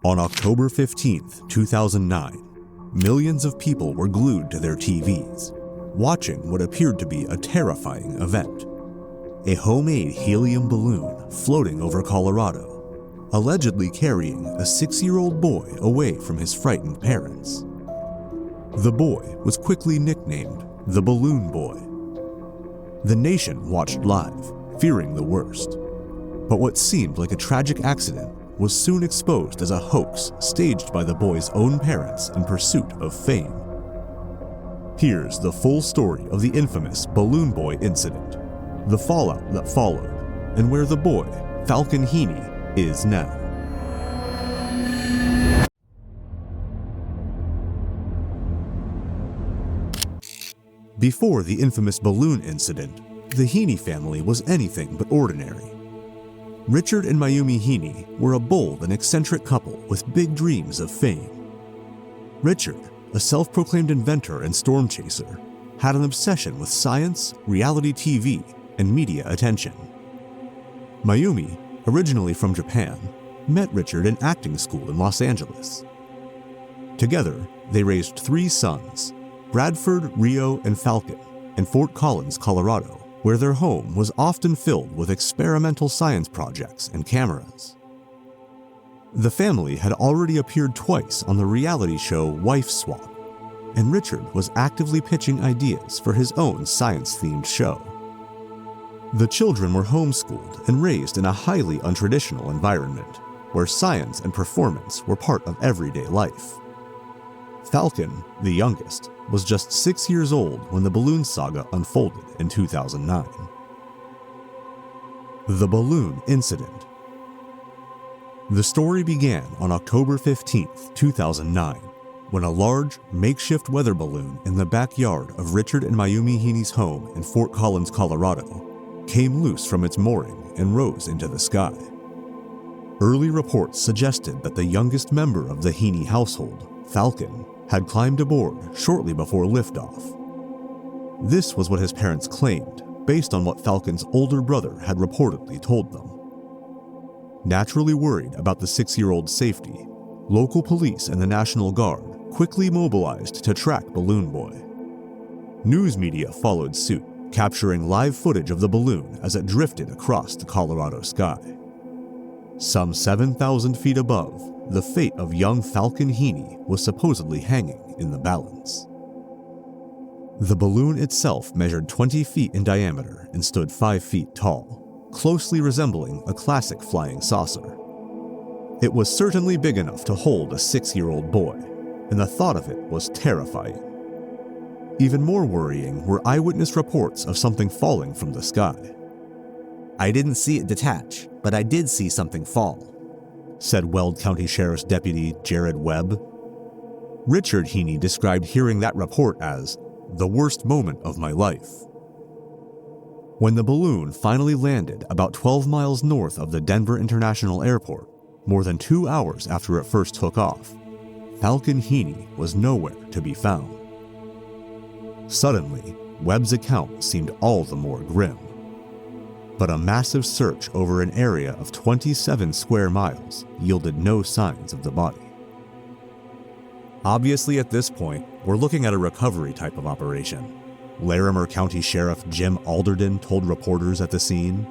On October 15, 2009, millions of people were glued to their TVs, watching what appeared to be a terrifying event. A homemade helium balloon floating over Colorado, allegedly carrying a 6-year-old boy away from his frightened parents. The boy was quickly nicknamed the Balloon Boy. The nation watched live, fearing the worst. But what seemed like a tragic accident was soon exposed as a hoax staged by the boy's own parents in pursuit of fame. Here's the full story of the infamous Balloon Boy incident, the fallout that followed, and where the boy, Falcon Heaney, is now. Before the infamous balloon incident, the Heaney family was anything but ordinary. Richard and Mayumi Heaney were a bold and eccentric couple with big dreams of fame. Richard, a self-proclaimed inventor and storm chaser, had an obsession with science, reality TV, and media attention. Mayumi, originally from Japan, met Richard in acting school in Los Angeles. Together, they raised 3 sons, Bradford, Rio, and Falcon, in Fort Collins, Colorado, where their home was often filled with experimental science projects and cameras. The family had already appeared twice on the reality show Wife Swap, and Richard was actively pitching ideas for his own science-themed show. The children were homeschooled and raised in a highly untraditional environment, where science and performance were part of everyday life. Falcon, the youngest, was just 6 years old when the balloon saga unfolded in 2009. The Balloon Incident. The story began on October 15, 2009, when a large, makeshift weather balloon in the backyard of Richard and Mayumi Heaney's home in Fort Collins, Colorado, came loose from its mooring and rose into the sky. Early reports suggested that the youngest member of the Heaney household, Falcon, had climbed aboard shortly before liftoff. This was what his parents claimed, based on what Falcon's older brother had reportedly told them. Naturally worried about the 6-year-old's safety, local police and the National Guard quickly mobilized to track Balloon Boy. News media followed suit, capturing live footage of the balloon as it drifted across the Colorado sky. Some 7,000 feet above, the fate of young Falcon Heaney was supposedly hanging in the balance. The balloon itself measured 20 feet in diameter and stood 5 feet tall, closely resembling a classic flying saucer. It was certainly big enough to hold a 6-year-old boy, and the thought of it was terrifying. Even more worrying were eyewitness reports of something falling from the sky. "I didn't see it detach, but I did see something fall," said Weld County Sheriff's Deputy Jared Webb. Richard Heaney described hearing that report as the worst moment of my life. When the balloon finally landed about 12 miles north of the Denver International Airport, more than 2 hours after it first took off, Falcon Heaney was nowhere to be found. Suddenly, Webb's account seemed all the more grim. But a massive search over an area of 27 square miles yielded no signs of the body. Obviously, at this point, we're looking at a recovery type of operation, Larimer County Sheriff Jim Alderden told reporters at the scene.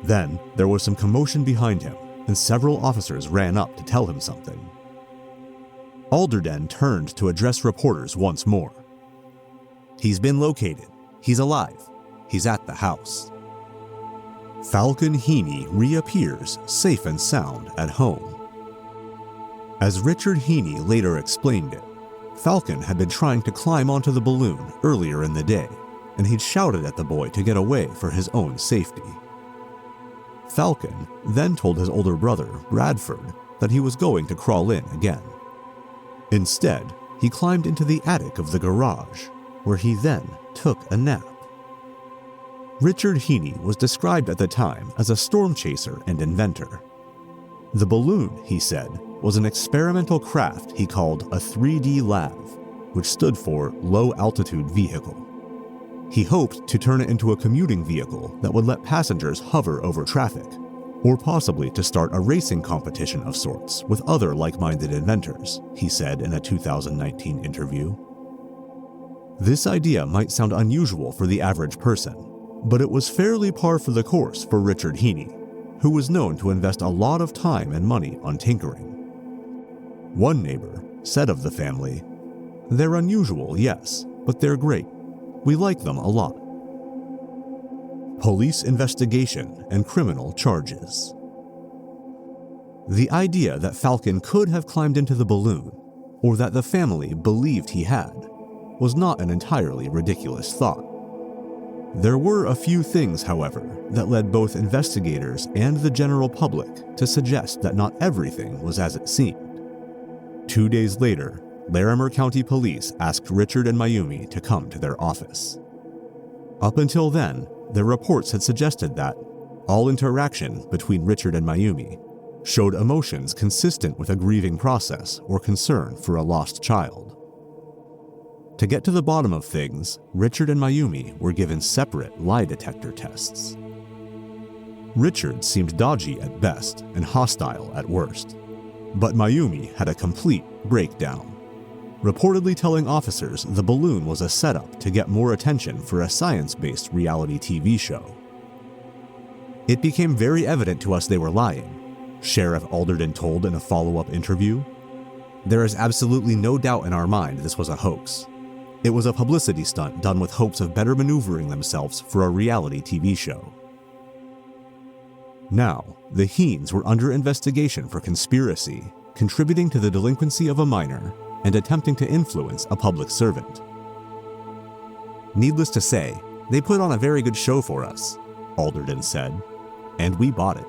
Then, there was some commotion behind him, and several officers ran up to tell him something. Alderden turned to address reporters once more. "He's been located. He's alive. He's at the house." Falcon Heaney reappears safe and sound at home. As Richard Heaney later explained it, Falcon had been trying to climb onto the balloon earlier in the day, and he'd shouted at the boy to get away for his own safety. Falcon then told his older brother, Bradford, that he was going to crawl in again. Instead, he climbed into the attic of the garage, where he then took a nap. Richard Heaney was described at the time as a storm chaser and inventor. The balloon, he said, was an experimental craft he called a 3D LAV, which stood for Low Altitude Vehicle. He hoped to turn it into a commuting vehicle that would let passengers hover over traffic, or possibly to start a racing competition of sorts with other like-minded inventors, he said in a 2019 interview. This idea might sound unusual for the average person, but it was fairly par for the course for Richard Heaney, who was known to invest a lot of time and money on tinkering. One neighbor said of the family, "They're unusual, yes, but they're great. We like them a lot." Police investigation and criminal charges. The idea that Falcon could have climbed into the balloon, or that the family believed he had, was not an entirely ridiculous thought. There were a few things, however, that led both investigators and the general public to suggest that not everything was as it seemed. 2 days later, Larimer County Police asked Richard and Mayumi to come to their office. Up until then, their reports had suggested that all interaction between Richard and Mayumi showed emotions consistent with a grieving process or concern for a lost child. To get to the bottom of things, Richard and Mayumi were given separate lie detector tests. Richard seemed dodgy at best and hostile at worst, but Mayumi had a complete breakdown, reportedly telling officers the balloon was a setup to get more attention for a science-based reality TV show. "It became very evident to us they were lying," Sheriff Alderton told in a follow-up interview. "There is absolutely no doubt in our mind this was a hoax. It was a publicity stunt done with hopes of better maneuvering themselves for a reality TV show." Now, the Heans were under investigation for conspiracy, contributing to the delinquency of a minor, and attempting to influence a public servant. "Needless to say, they put on a very good show for us," Alderton said, "and we bought it."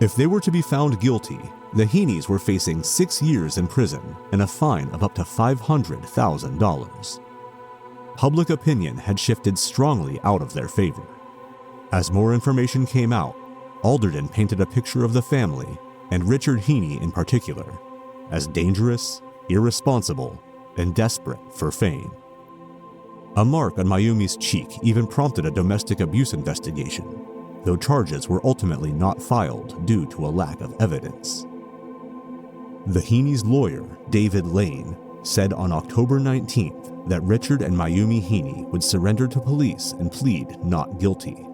If they were to be found guilty, the Heanies were facing 6 years in prison and a fine of up to $500,000. Public opinion had shifted strongly out of their favor. As more information came out, Alderton painted a picture of the family, and Richard Heaney in particular, as dangerous, irresponsible, and desperate for fame. A mark on Mayumi's cheek even prompted a domestic abuse investigation, though charges were ultimately not filed due to a lack of evidence. The Heaney's lawyer, David Lane, said on October 19th that Richard and Mayumi Heaney would surrender to police and plead not guilty.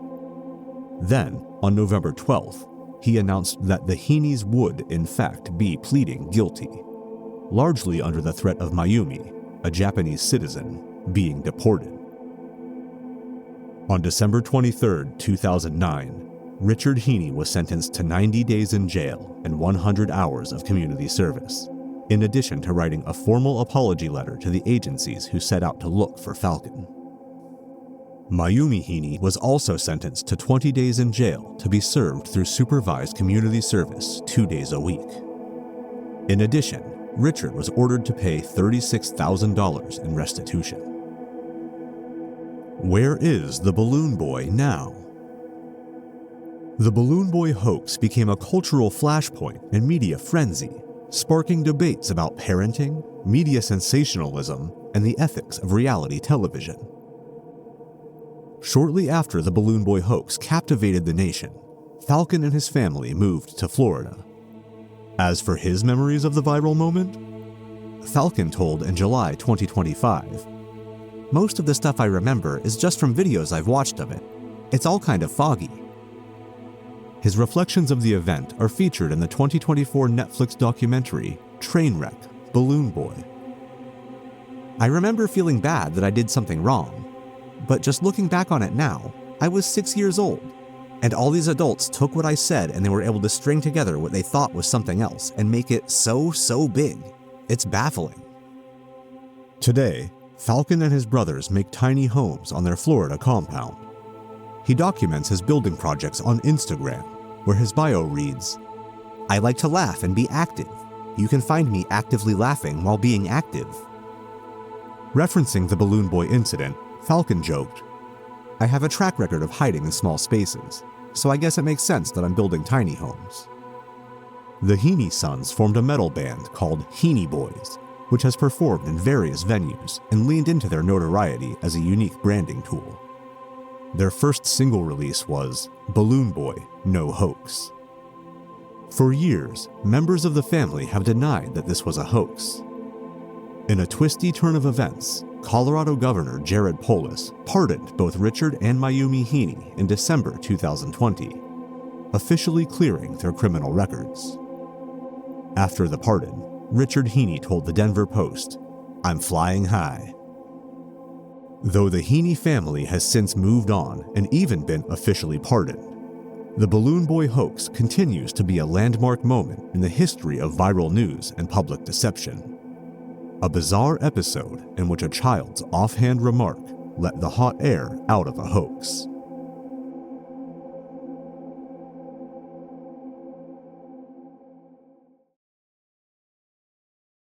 Then, on November 12th, he announced that the Heaneys would, in fact, be pleading guilty, largely under the threat of Mayumi, a Japanese citizen, being deported. On December 23, 2009, Richard Heaney was sentenced to 90 days in jail and 100 hours of community service, in addition to writing a formal apology letter to the agencies who set out to look for Falcon. Mayumi Heaney was also sentenced to 20 days in jail to be served through supervised community service 2 days a week. In addition, Richard was ordered to pay $36,000 in restitution. Where is the Balloon Boy now? The Balloon Boy hoax became a cultural flashpoint and media frenzy, sparking debates about parenting, media sensationalism, and the ethics of reality television. Shortly after the Balloon Boy hoax captivated the nation, Falcon and his family moved to Florida. As for his memories of the viral moment, Falcon told in July 2025, "Most of the stuff I remember is just from videos I've watched of it. It's all kind of foggy." His reflections of the event are featured in the 2024 Netflix documentary, Trainwreck: Balloon Boy. "I remember feeling bad that I did something wrong, but just looking back on it now, I was 6 years old, and all these adults took what I said and they were able to string together what they thought was something else and make it so big. It's baffling." Today, Falcon and his brothers make tiny homes on their Florida compound. He documents his building projects on Instagram, where his bio reads, "I like to laugh and be active. You can find me actively laughing while being active." Referencing the Balloon Boy incident, Falcon joked, "I have a track record of hiding in small spaces, so I guess it makes sense that I'm building tiny homes." The Heaney sons formed a metal band called Heaney Boys, which has performed in various venues and leaned into their notoriety as a unique branding tool. Their first single release was Balloon Boy, No Hoax. For years, members of the family have denied that this was a hoax. In a twisty turn of events, Colorado Governor Jared Polis pardoned both Richard and Mayumi Heaney in December 2020, officially clearing their criminal records. After the pardon, Richard Heaney told the Denver Post, "I'm flying high." Though the Heaney family has since moved on and even been officially pardoned, the Balloon Boy hoax continues to be a landmark moment in the history of viral news and public deception. A bizarre episode in which a child's offhand remark let the hot air out of a hoax.